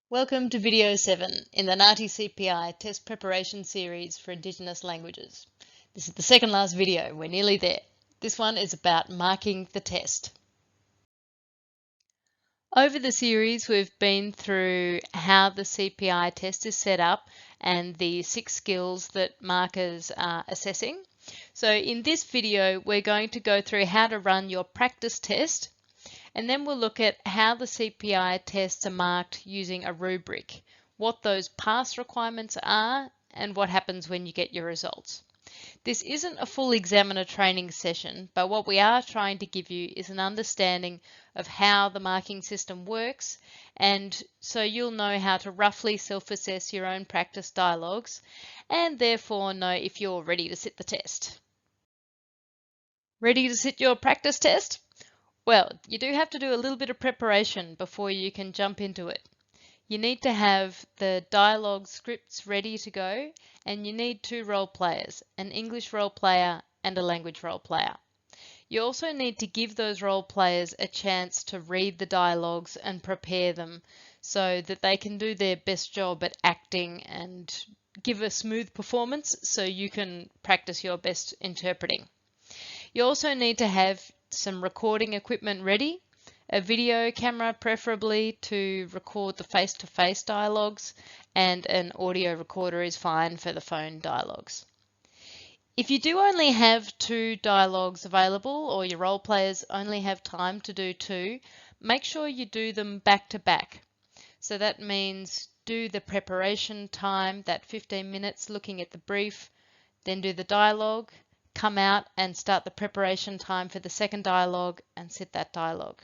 Welcome to video 7 in the NAATI CPI test preparation series for Indigenous languages. This is the second last video, we're nearly there. This one is about marking the test. Over the series we've been through how the CPI test is set up and the 6 skills that markers are assessing. So in this video we're going to go through how to run your practice test. And then we'll look at how the CPI tests are marked using a rubric, what those pass requirements are, and what happens when you get your results. This isn't a full examiner training session, but what we are trying to give you is an understanding of how the marking system works, and so you'll know how to roughly self-assess your own practice dialogues, and therefore know if you're ready to sit the test. Ready to sit your practice test? Well, you do have to do a little bit of preparation before you can jump into it. You need to have the dialogue scripts ready to go, and you need 2 role players, an English role player and a language role player. You also need to give those role players a chance to read the dialogues and prepare them so that they can do their best job at acting and give a smooth performance so you can practice your best interpreting. You also need to have some recording equipment ready, a video camera preferably to record the face-to-face dialogues, and an audio recorder is fine for the phone dialogues. If you do only have 2 dialogues available, or your role players only have time to do 2, make sure you do them back to back. So that means do the preparation time, that 15 minutes looking at the brief, then do the dialogue, come out and start the preparation time for the second dialogue and sit that dialogue.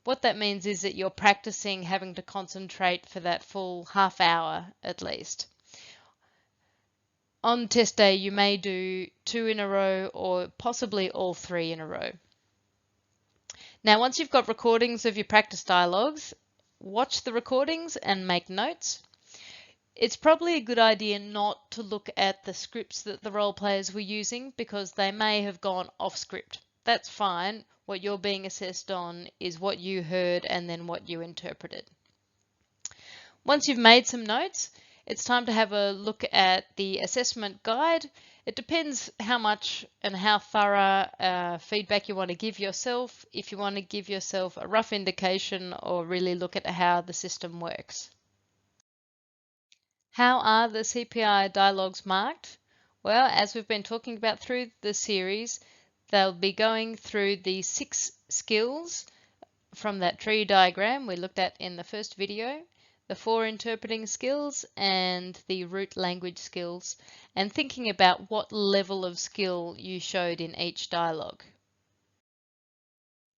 What that means is that you're practicing having to concentrate for that full half hour at least. On test day you may do 2 in a row or possibly all 3 in a row. Now once you've got recordings of your practice dialogues, watch the recordings and make notes. It's probably a good idea not to look at the scripts that the role players were using because they may have gone off script. That's fine. What you're being assessed on is what you heard and then what you interpreted. Once you've made some notes, it's time to have a look at the assessment guide. It depends how much and how thorough feedback you want to give yourself, if you want to give yourself a rough indication or really look at how the system works. How are the CPI dialogues marked? Well, as we've been talking about through the series, they'll be going through the 6 skills from that tree diagram we looked at in the first video, the 4 interpreting skills and the root language skills, and thinking about what level of skill you showed in each dialogue.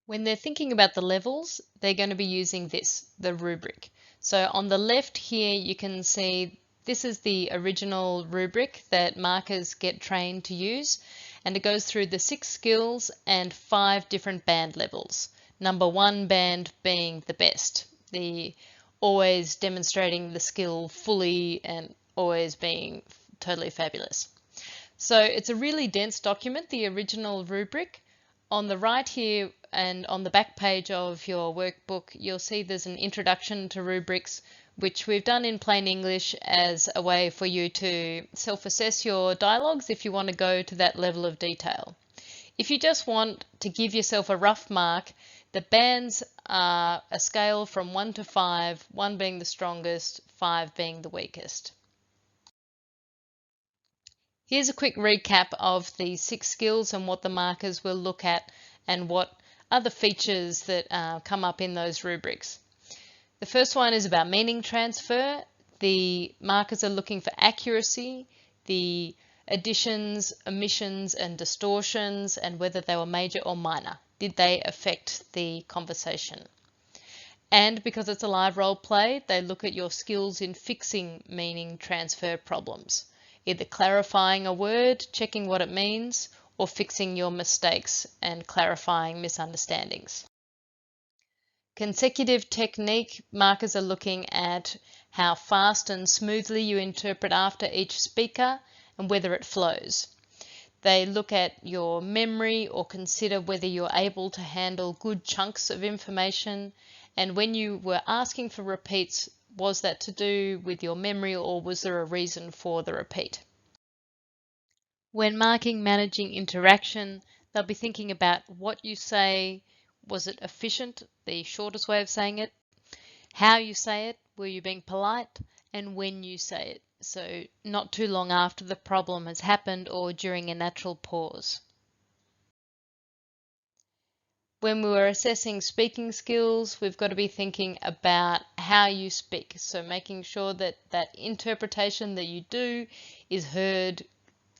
When they're thinking about the levels, they're going to be using this, the rubric. So on the left here you can see this is the original rubric that markers get trained to use, and it goes through the 6 skills and 5 different band levels. Number 1 band being the best, the always demonstrating the skill fully and always being totally fabulous. So it's a really dense document, the original rubric. On the right here and on the back page of your workbook, you'll see there's an introduction to rubrics, which we've done in plain English as a way for you to self-assess your dialogues if you want to go to that level of detail. If you just want to give yourself a rough mark, the bands are a scale from 1 to 5, 1 being the strongest, 5 being the weakest. Here's a quick recap of the 6 skills and what the markers will look at and what other features that come up in those rubrics. The first one is about meaning transfer. The markers are looking for accuracy, the additions, omissions and distortions, and whether they were major or minor. Did they affect the conversation? And because it's a live role play, they look at your skills in fixing meaning transfer problems, either clarifying a word, checking what it means, or fixing your mistakes and clarifying misunderstandings. Consecutive technique markers are looking at how fast and smoothly you interpret after each speaker and whether it flows. They look at your memory or consider whether you're able to handle good chunks of information, and when you were asking for repeats, Was that to do with your memory, or was there a reason for the repeat? When marking managing interaction, they'll be thinking about what you say. Was it efficient, the shortest way of saying it? How you say it, were you being polite? And when you say it, so not too long after the problem has happened or during a natural pause. When we were assessing speaking skills, we've got to be thinking about how you speak. So making sure that that interpretation that you do is heard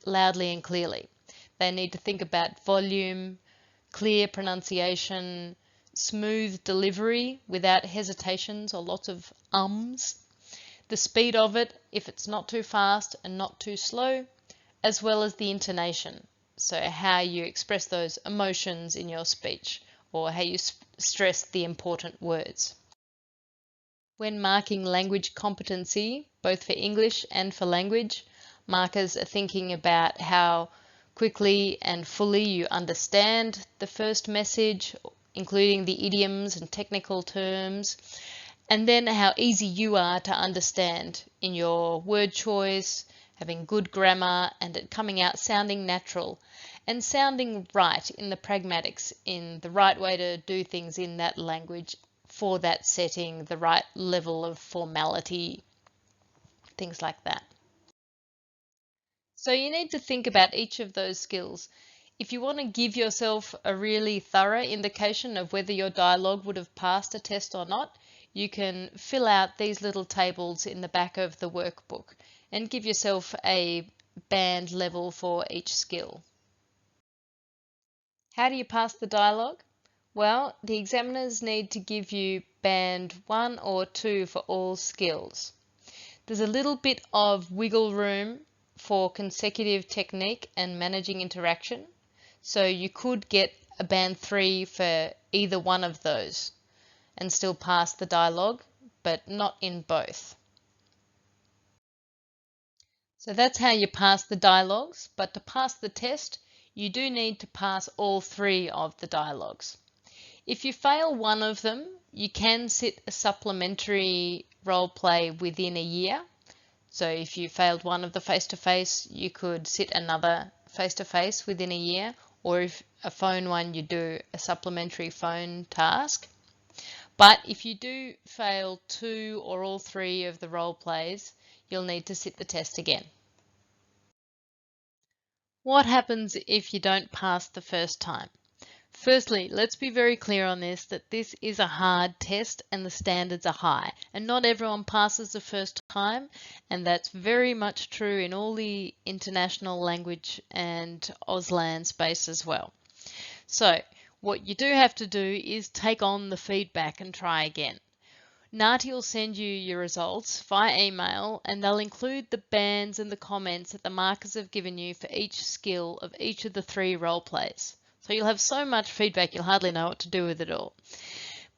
loudly and clearly. They need to think about volume, clear pronunciation, smooth delivery without hesitations or lots of ums, the speed of it if it's not too fast and not too slow, as well as the intonation. So how you express those emotions in your speech, or how you stress the important words. When marking language competency, both for English and for language, markers are thinking about how quickly and fully you understand the first message, including the idioms and technical terms, and then how easy you are to understand in your word choice, having good grammar, and it coming out sounding natural and sounding right in the pragmatics, in the right way to do things in that language for that setting, the right level of formality, things like that. So you need to think about each of those skills. If you want to give yourself a really thorough indication of whether your dialogue would have passed a test or not, you can fill out these little tables in the back of the workbook and give yourself a band level for each skill. How do you pass the dialogue? Well, the examiners need to give you band 1 or 2 for all skills. There's a little bit of wiggle room for consecutive technique and managing interaction, so you could get a band 3 for either one of those and still pass the dialogue, but not in both. So that's how you pass the dialogues, but to pass the test, you do need to pass all 3 of the dialogues. If you fail one of them, you can sit a supplementary role play within a year. So if you failed one of the face-to-face, you could sit another face-to-face within a year, or if a phone one, you do a supplementary phone task. But if you do fail 2 or all 3 of the role plays, you'll need to sit the test again. What happens if you don't pass the first time? Firstly, let's be very clear on this, that this is a hard test and the standards are high, and not everyone passes the first time, and that's very much true in all the international language and Auslan space as well. So what you do have to do is take on the feedback and try again. NAATI will send you your results via email, and they'll include the bands and the comments that the markers have given you for each skill of each of the 3 role plays. So you'll have so much feedback you'll hardly know what to do with it all.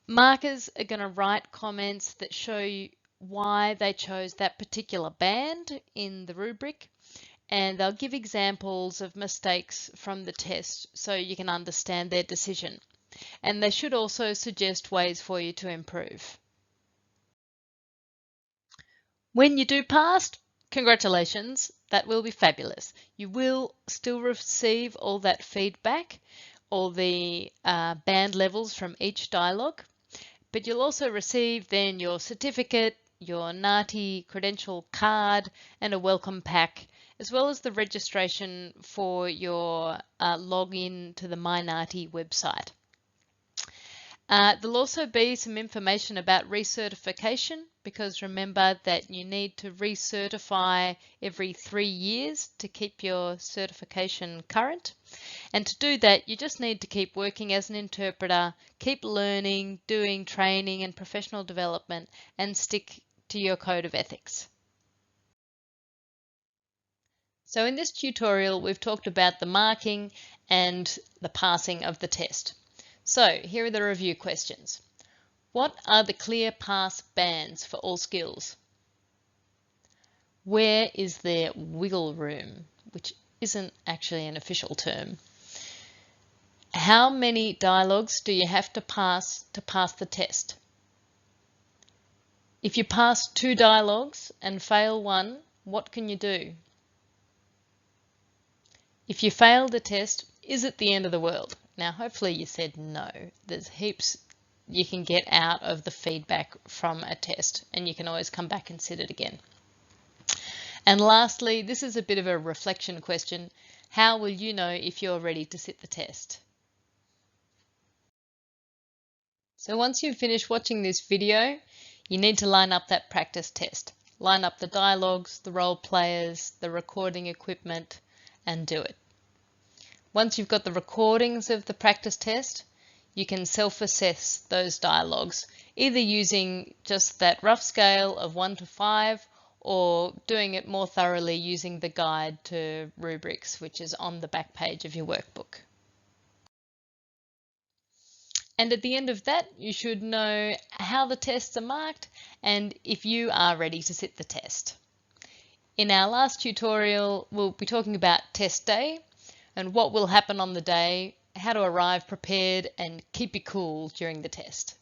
Markers are going to write comments that show you why they chose that particular band in the rubric, and they'll give examples of mistakes from the test so you can understand their decision. And they should also suggest ways for you to improve. When you do pass, congratulations, that will be fabulous. You will still receive all that feedback, all the band levels from each dialogue, but you'll also receive then your certificate, your NAATI credential card, and a welcome pack, as well as the registration for your login to the My NAATI website. There'll also be some information about recertification, because remember that you need to recertify every 3 years to keep your certification current. And to do that, you just need to keep working as an interpreter, keep learning, doing training and professional development, and stick to your code of ethics. So in this tutorial, we've talked about the marking and the passing of the test. So here are the review questions. What are the clear pass bands for all skills? Where is there wiggle room, which isn't actually an official term? How many dialogues do you have to pass the test? If you pass 2 dialogues and fail one, what can you do? If you fail the test, is it the end of the world? Now, hopefully you said no. There's heaps you can get out of the feedback from a test, and you can always come back and sit it again. And lastly, this is a bit of a reflection question. How will you know if you're ready to sit the test? So once you've finished watching this video, you need to line up that practice test. Line up the dialogues, the role players, the recording equipment, and do it. Once you've got the recordings of the practice test, you can self-assess those dialogues, either using just that rough scale of 1 to 5 or doing it more thoroughly using the guide to rubrics, which is on the back page of your workbook. And at the end of that, you should know how the tests are marked and if you are ready to sit the test. In our last tutorial, we'll be talking about test day and what will happen on the day, how to arrive prepared and keep you cool during the test.